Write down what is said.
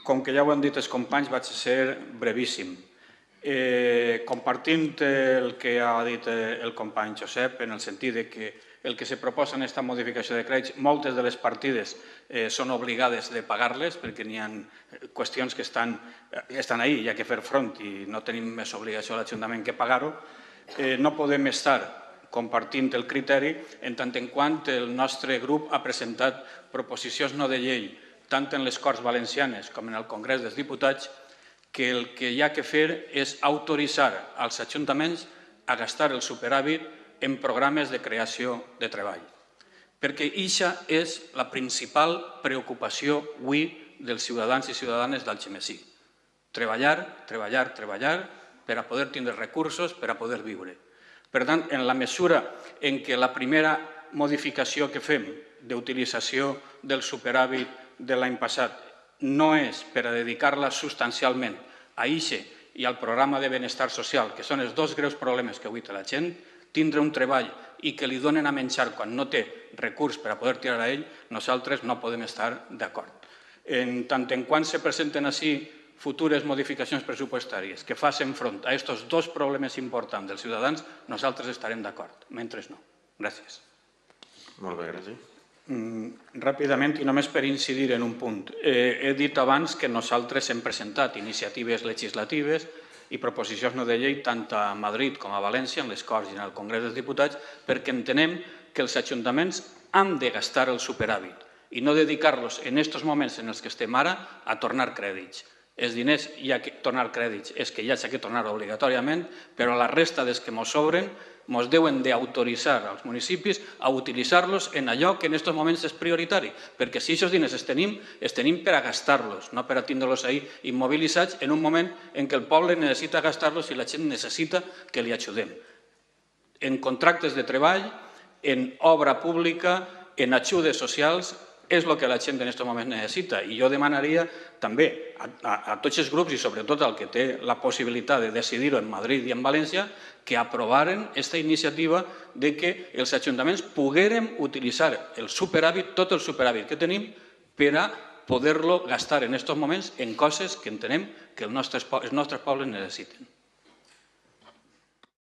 Com que ja ho han dit els companys, vaig ser brevíssim. Compartint el que ha dit el company Josep, en el sentit que el que se proposa en aquesta modificació de crèdits, moltes de les partides són obligades de pagar-les perquè n'hi ha qüestions que estan ahí, hi ha que fer front i no tenim més obligació a l'Ajuntament que pagar-ho. No podem estar compartint el criteri en tant en quant el nostre grup ha presentat proposicions no de llei tant en les Corts Valencianes com en el Congrés dels Diputats, que el que hi ha que fer és autoritzar als ajuntaments a gastar el superàvit en programes de creació de treball. Perquè aquesta és la principal preocupació avui dels ciutadans i ciutadanes d'Algemesí. Treballar, treballar, treballar per a poder tindre recursos, per a poder viure. Per tant, en la mesura en què la primera modificació que fem d'utilització del superàvit de l'any passat no és per a dedicar-la substancialment a IXE i al programa de benestar social, que són els dos greus problemes que avui té la gent, tindre un treball i que li donen a menjar quan no té recurs per a poder tirar a ell, nosaltres no podem estar d'acord. En tant en quant se presenten així futures modificacions pressupostàries que facin front a aquests dos problemes importants dels ciutadans, nosaltres estarem d'acord, mentre no. Gràcies. Molt bé, gràcies. Ràpidament i només per incidir en un punt. He dit abans que nosaltres hem presentat iniciatives legislatives i proposicions no de llei tant a Madrid com a València, en les Corts i en el Congrés dels Diputats, perquè entenem que els ajuntaments han de gastar el superàvit i no dedicar-los en aquests moments en els que estem ara a tornar crèdits. Els diners hi ha que tornar crèdits, és que ja s'ha que tornar obligatòriament, però la resta dels que ens sobren ens deuen d'autoritzar als municipis a utilitzar-los en allò que en aquests moments és prioritari, perquè si aquests diners els tenim per a gastar-los, no per a tindre-los ahí immobilitzats en un moment en què el poble necessita gastar-los i la gent necessita que li ajudem. En contractes de treball, en obra pública, en ajudes socials, és el que la gent en aquests moments necessita. I jo demanaria també a tots els grups i sobretot al que té la possibilitat de decidir-ho en Madrid i en València que aprovaren aquesta iniciativa de que els ajuntaments poguérem utilitzar el superàvit, tot el superàvit que tenim, per a poder-lo gastar en aquests moments en coses que entenem que els nostres pobles necessiten.